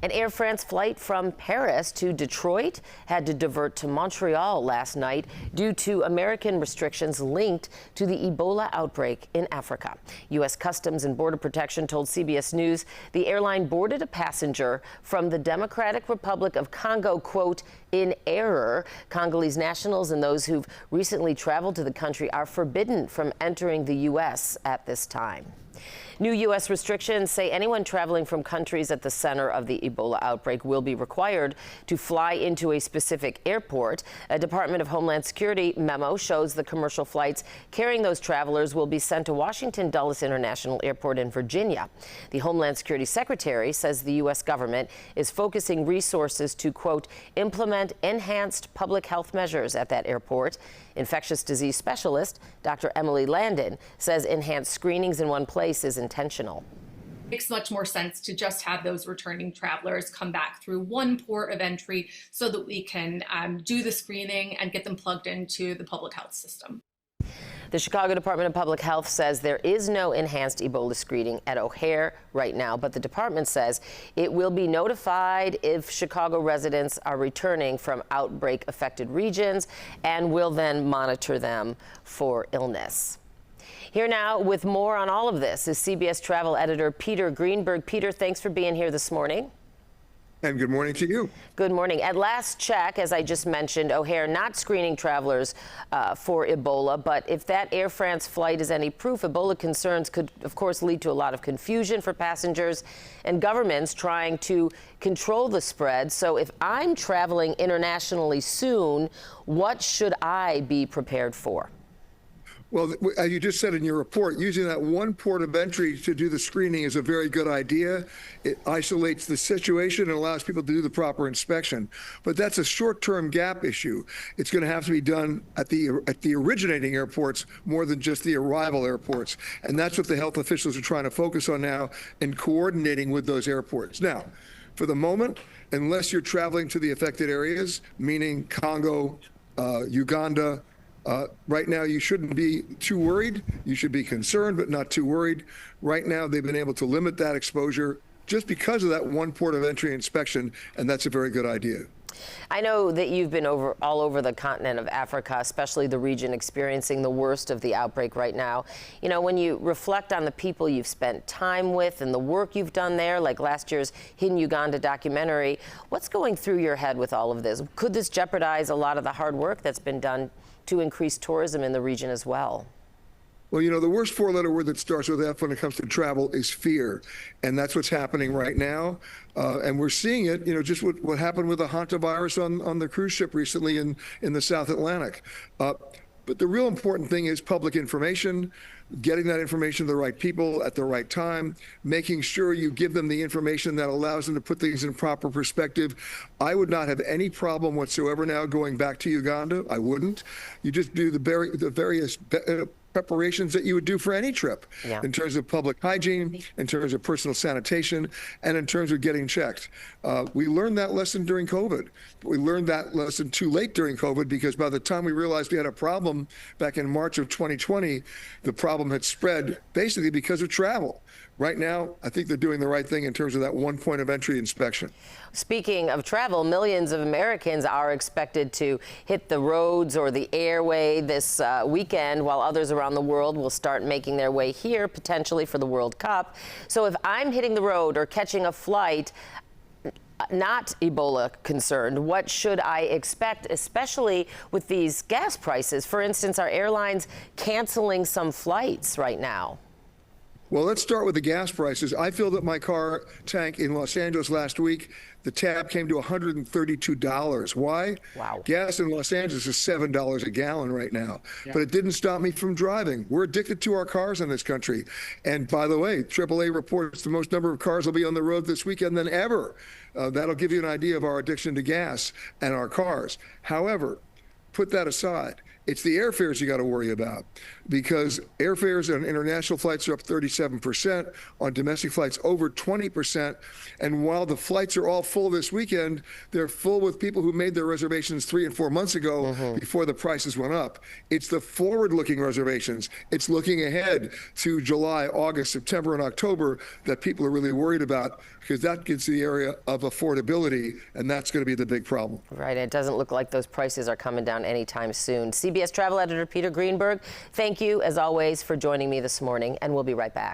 An Air France flight from Paris to Detroit had to divert to Montreal last night due to American restrictions linked to the Ebola outbreak in Africa. U.S. Customs and Border Protection told CBS News the airline boarded a passenger from the Democratic Republic of Congo, quote, in error. Congolese nationals and those who've recently traveled to the country are forbidden from entering the U.S. at this time. New U.S. restrictions say anyone traveling from countries at the center of the Ebola outbreak will be required to fly into a specific airport. A Department of Homeland Security memo shows the commercial flights carrying those travelers will be sent to Washington Dulles International Airport in Virginia. The Homeland Security Secretary says the U.S. government is focusing resources to, quote, implement enhanced public health measures at that airport. Infectious disease specialist Dr. Emily Landon says enhanced screenings in one place is intentional. It makes much more sense to just have those returning travelers come back through one port of entry so that we can do the screening and get them plugged into the public health system. The Chicago Department of Public Health says there is no enhanced Ebola screening at O'Hare right now, but the department says it will be notified if Chicago residents are returning from outbreak-affected regions and will then monitor them for illness. Here now with more on all of this is CBS travel editor Peter Greenberg. Peter, thanks for being here this morning. And good morning to you. Good morning. At last check, as I just mentioned, O'Hare not screening travelers for Ebola, but if that Air France flight is any proof, Ebola concerns could, of course, lead to a lot of confusion for passengers and governments trying to control the spread. So if I'm traveling internationally soon, what should I be prepared for? Well, as you just said in your report, using that one port of entry to do the screening is a very good idea. It isolates the situation and allows people to do the proper inspection. But that's a short-term gap issue. It's going to have to be done at the originating airports more than just the arrival airports. And that's what the health officials are trying to focus on now and coordinating with those airports. Now, for the moment, unless you're traveling to the affected areas, meaning Congo, Uganda, right now, you shouldn't be too worried. You should be concerned, but not too worried. Right now, they've been able to limit that exposure just because of that one port of entry inspection, and that's a very good idea. I know that you've been all over the continent of Africa, especially the region experiencing the worst of the outbreak right now. You know, when you reflect on the people you've spent time with and the work you've done there, like last year's Hidden Uganda documentary, what's going through your head with all of this? Could this jeopardize a lot of the hard work that's been done to increase tourism in the region as well? Well, you know, the worst four-letter word that starts with F when it comes to travel is fear. And that's what's happening right now. And we're seeing it, you know, just what happened with the hantavirus on the cruise ship recently in the South Atlantic. But the real important thing is public information, getting that information to the right people at the right time, making sure you give them the information that allows them to put things in proper perspective. I would not have any problem whatsoever now going back to Uganda. I wouldn't. You just do the various preparations that you would do for any trip, in terms of public hygiene, in terms of personal sanitation, and in terms of getting checked. We learned that lesson during COVID. We learned that lesson too late during COVID because by the time we realized we had a problem back in March of 2020, the problem had spread basically because of travel. Right now, I think they're doing the right thing in terms of that one point of entry inspection. Speaking of travel, millions of Americans are expected to hit the roads or the airway this weekend, while others around the world will start making their way here, potentially for the World Cup. So if I'm hitting the road or catching a flight, not Ebola concerned, what should I expect, especially with these gas prices? For instance, are airlines canceling some flights right now? Well, let's start with the gas prices. I filled up my car tank in Los Angeles last week. The tab came to $132. Why? Wow. Gas in Los Angeles is $7 a gallon right now. Yeah. But it didn't stop me from driving. We're addicted to our cars in this country. And by the way, AAA reports the most number of cars will be on the road this weekend than ever. That'll give you an idea of our addiction to gas and our cars. However, put that aside. It's the airfares you got to worry about, because airfares on international flights are up 37%, on domestic flights over 20%. And while the flights are all full this weekend, they're full with people who made their reservations 3 and 4 months ago before the prices went up. It's the forward-looking reservations. It's looking ahead to July, August, September, and October that people are really worried about, because that gets to the area of affordability, and that's going to be the big problem. Right. It doesn't look like those prices are coming down anytime soon. CBS travel editor Peter Greenberg, thank you, as always, for joining me this morning, and we'll be right back.